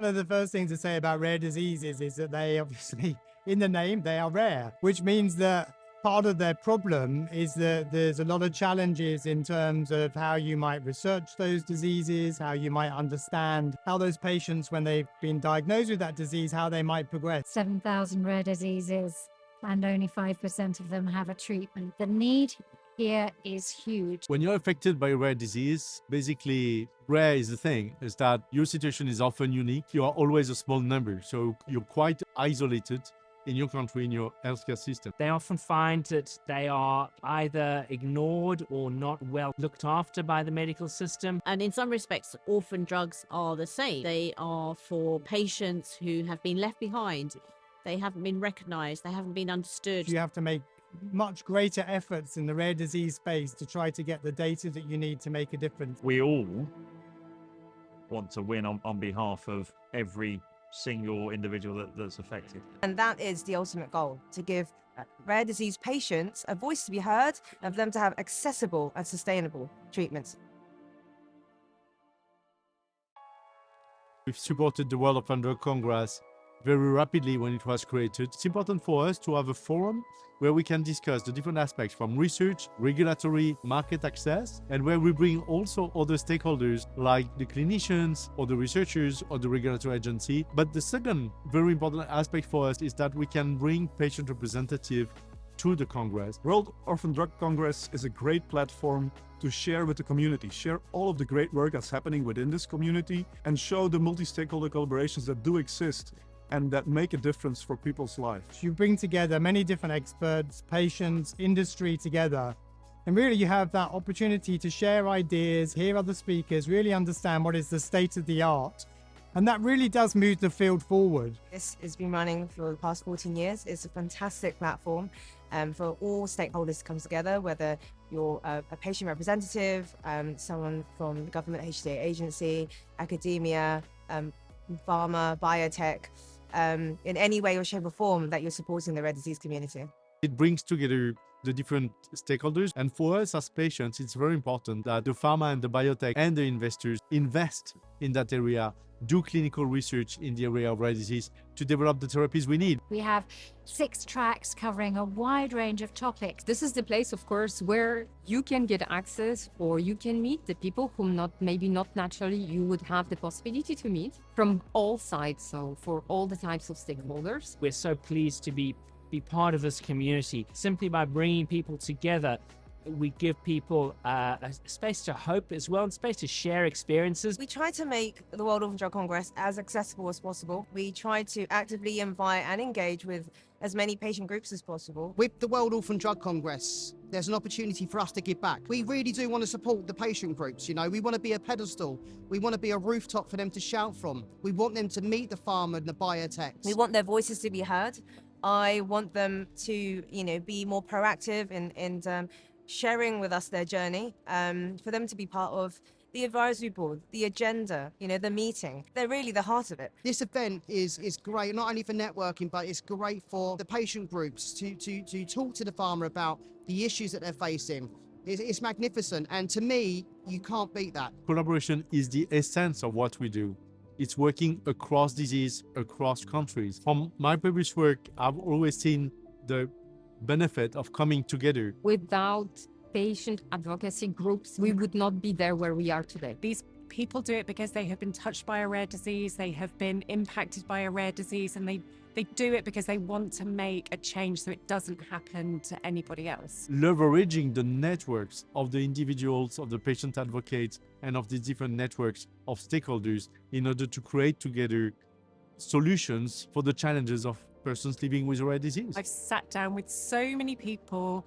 One of the first things to say about rare diseases is that they obviously, in the name, they are rare, which means that part of their problem is that there's a lot of challenges in terms of how you might research those diseases, how you might understand how those patients, when they've been diagnosed with that disease, how they might progress. 7,000 rare diseases, and only 5% of them have a treatment. The need here is huge. When you're affected by a rare disease, basically rare is the thing, is that your situation is often unique. You are always a small number, so you're quite isolated in your country, in your healthcare system. They often find that they are either ignored or not well looked after by the medical system. And in some respects, orphan drugs are the same. They are for patients who have been left behind. They haven't been recognized. They haven't been understood. You have to make much greater efforts in the rare disease space to try to get the data that you need to make a difference. We all want to win on behalf of every single individual that's affected. And that is the ultimate goal, to give rare disease patients a voice to be heard and for them to have accessible and sustainable treatments. We've supported the World Orphan Drug Congress very rapidly when it was created. It's important for us to have a forum where we can discuss the different aspects from research, regulatory, market access, and where we bring also other stakeholders like the clinicians or the researchers or the regulatory agency. But the second very important aspect for us is that we can bring patient representatives to the Congress. World Orphan Drug Congress is a great platform to share with the community, share all of the great work that's happening within this community, and show the multi-stakeholder collaborations that do exist and that make a difference for people's lives. You bring together many different experts, patients, industry together, and really you have that opportunity to share ideas, hear other speakers, really understand what is the state of the art. And that really does move the field forward. This has been running for the past 14 years. It's a fantastic platform for all stakeholders to come together, whether you're a patient representative, someone from the government HTA agency, academia, pharma, biotech, in any way or shape or form that you're supporting the rare disease community. It brings together the different stakeholders, and for us as patients, it's very important that the pharma and the biotech and the investors invest in that area, do clinical research in the area of rare disease to develop the therapies we need. We have 6 tracks covering a wide range of topics. This is the place, of course, where you can get access or you can meet the people whom maybe not naturally you would have the possibility to meet from all sides, so for all the types of stakeholders. We're so pleased to be part of this community. Simply by bringing people together, we give people a space to hope as well, and space to share experiences. We try to make the World Orphan Drug Congress as accessible as possible. We try to actively invite and engage with as many patient groups as possible. With the World Orphan Drug Congress, there's an opportunity for us to give back. We really do want to support the patient groups, you know. We want to be a pedestal. We want to be a rooftop for them to shout from. We want them to meet the pharma and the biotechs. We want their voices to be heard. I want them to, you know, be more proactive in sharing with us their journey, for them to be part of the advisory board, the agenda, you know, the meeting. They're really the heart of it. This event is great, not only for networking, but it's great for the patient groups to talk to the pharma about the issues that they're facing. It's magnificent, and to me, you can't beat that. Collaboration is the essence of what we do. It's working across disease, across countries. From my previous work, I've always seen the benefit of coming together. Without patient advocacy groups, we would not be there where we are today. These people do it because they have been touched by a rare disease, they have been impacted by a rare disease, and they do it because they want to make a change so it doesn't happen to anybody else. Leveraging the networks of the individuals, of the patient advocates, and of the different networks of stakeholders in order to create together solutions for the challenges of persons living with a rare disease. I've sat down with so many people,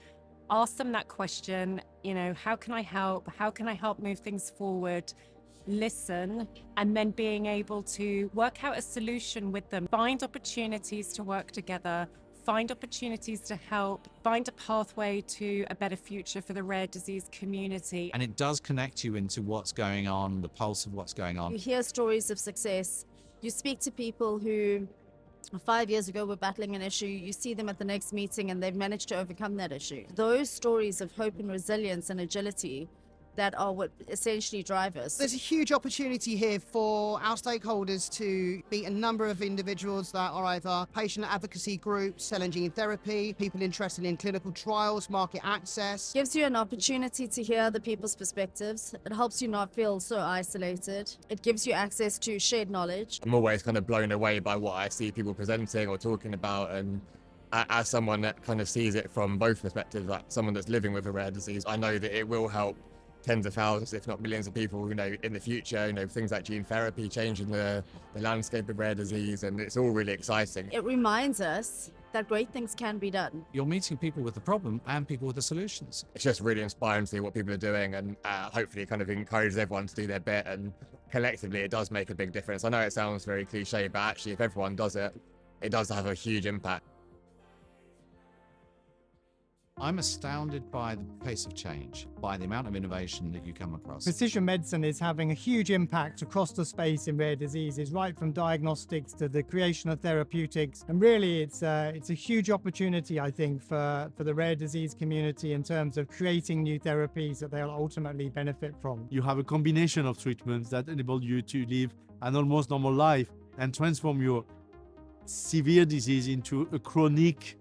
asked them that question, you know, how can I help? How can I help move things forward? Listen, and then being able to work out a solution with them, find opportunities to work together, find opportunities to help, find a pathway to a better future for the rare disease community. And it does connect you into what's going on, the pulse of what's going on. You hear stories of success. You speak to people who 5 years ago were battling an issue. You see them at the next meeting and they've managed to overcome that issue. Those stories of hope and resilience and agility that are what essentially drive us. There's a huge opportunity here for our stakeholders to meet a number of individuals that are either patient advocacy groups, cell and gene therapy, people interested in clinical trials, market access. Gives you an opportunity to hear other people's perspectives. It helps you not feel so isolated. It gives you access to shared knowledge. I'm always kind of blown away by what I see people presenting or talking about, and as someone that kind of sees it from both perspectives, like someone that's living with a rare disease, I know that it will help tens of thousands, if not millions of people, in the future, things like gene therapy, changing the landscape of rare disease, and it's all really exciting. It reminds us that great things can be done. You're meeting people with the problem and people with the solutions. It's just really inspiring to see what people are doing, and hopefully it kind of encourages everyone to do their bit, and collectively it does make a big difference. I know it sounds very cliche, but actually if everyone does it, it does have a huge impact. I'm astounded by the pace of change, by the amount of innovation that you come across. Precision medicine is having a huge impact across the space in rare diseases, right from diagnostics to the creation of therapeutics. And really, it's a huge opportunity, I think, for the rare disease community in terms of creating new therapies that they'll ultimately benefit from. You have a combination of treatments that enable you to live an almost normal life and transform your severe disease into a chronic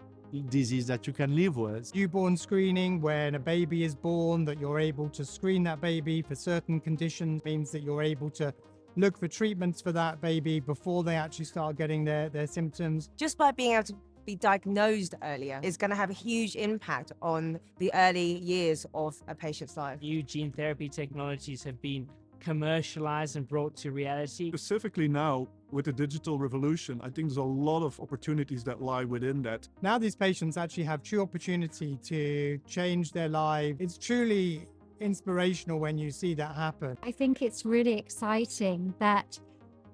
disease that you can live with. Newborn screening, when a baby is born, that you're able to screen that baby for certain conditions, means that you're able to look for treatments for that baby before they actually start getting their symptoms. Just by being able to be diagnosed earlier is going to have a huge impact on the early years of a patient's life. New gene therapy technologies have been commercialized and brought to reality. Specifically now, with the digital revolution, I think there's a lot of opportunities that lie within that. Now these patients actually have true opportunity to change their life. It's truly inspirational when you see that happen. I think it's really exciting that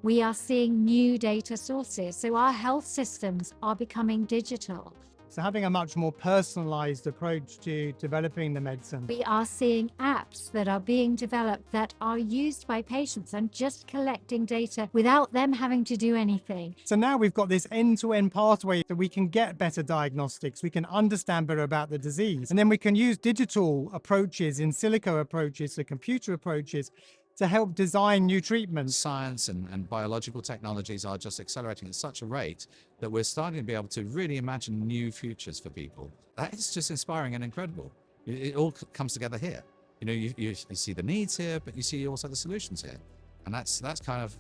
we are seeing new data sources. So our health systems are becoming digital. So having a much more personalized approach to developing the medicine. We are seeing apps that are being developed that are used by patients and just collecting data without them having to do anything. So now we've got this end-to-end pathway that we can get better diagnostics, we can understand better about the disease, and then we can use digital approaches, in silico approaches, so computer approaches, to help design new treatments. Science and biological technologies are just accelerating at such a rate that we're starting to be able to really imagine new futures for people. That is just inspiring and incredible. It all comes together here. You see the needs here, but you see also the solutions here. And that's kind of,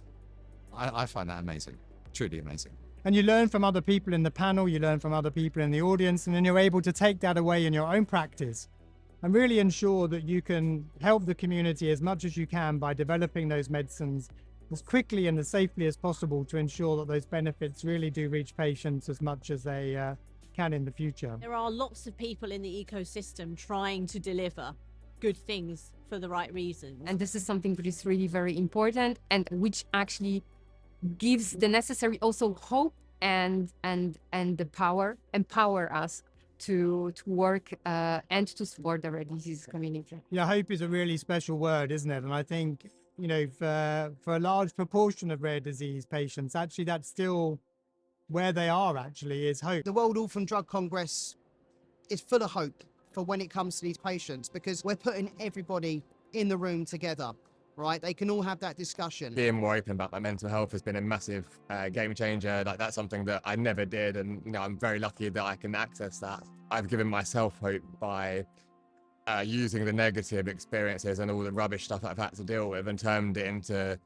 I find that amazing, truly amazing. And you learn from other people in the panel, you learn from other people in the audience, and then you're able to take that away in your own practice and really ensure that you can help the community as much as you can by developing those medicines as quickly and as safely as possible to ensure that those benefits really do reach patients as much as they can in the future. There are lots of people in the ecosystem trying to deliver good things for the right reasons. And this is something that is really very important and which actually gives the necessary also hope and the empower us to work and to support the rare disease community. Yeah, hope is a really special word, isn't it? And I think, for a large proportion of rare disease patients, actually that's still where they are actually, is hope. The World Orphan Drug Congress is full of hope for when it comes to these patients, because we're putting everybody in the room together. Right, they can all have that discussion. Being more open about my mental health has been a massive game changer. Like, that's something that I never did, and I'm very lucky that I can access that. I've given myself hope by using the negative experiences and all the rubbish stuff that I've had to deal with and turned it into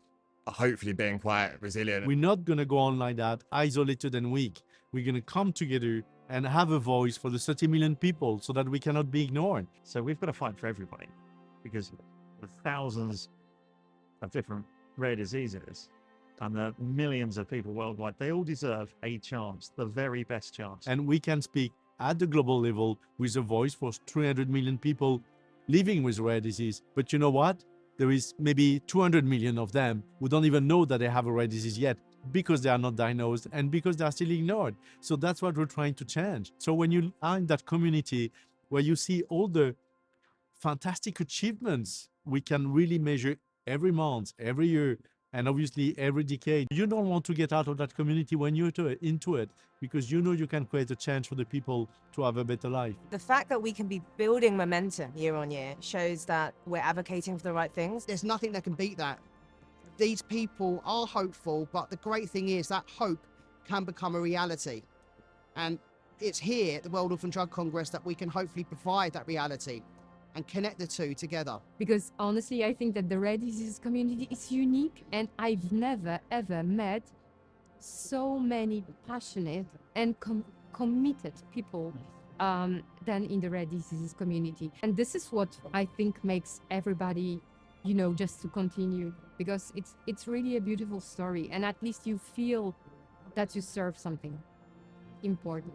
hopefully being quite resilient. We're not going to go on like that, isolated and weak. We're going to come together and have a voice for the 30 million people so that we cannot be ignored. So we've got to fight for everybody, because the thousands of different rare diseases and the millions of people worldwide, they all deserve a chance, the very best chance. And we can speak at the global level with a voice for 300 million people living with rare disease. But you know what? There is maybe 200 million of them who don't even know that they have a rare disease yet, because they are not diagnosed and because they are still ignored. So that's what we're trying to change. So when you are in that community where you see all the fantastic achievements we can really measure every month, every year, And obviously, every decade, you don't want to get out of that community when you're into it, because you know you can create a chance for the people to have a better life. The fact that we can be building momentum year on year shows that we're advocating for the right things. There's nothing that can beat that. These people are hopeful, but the great thing is that hope can become a reality. And it's here at the World Orphan Drug Congress that we can hopefully provide that reality and connect the two together. Because honestly, I think that the rare disease community is unique, and I've never ever met so many passionate and committed people than in the rare diseases community. And this is what I think makes everybody, you know, just to continue, because it's really a beautiful story, and at least you feel that you serve something important.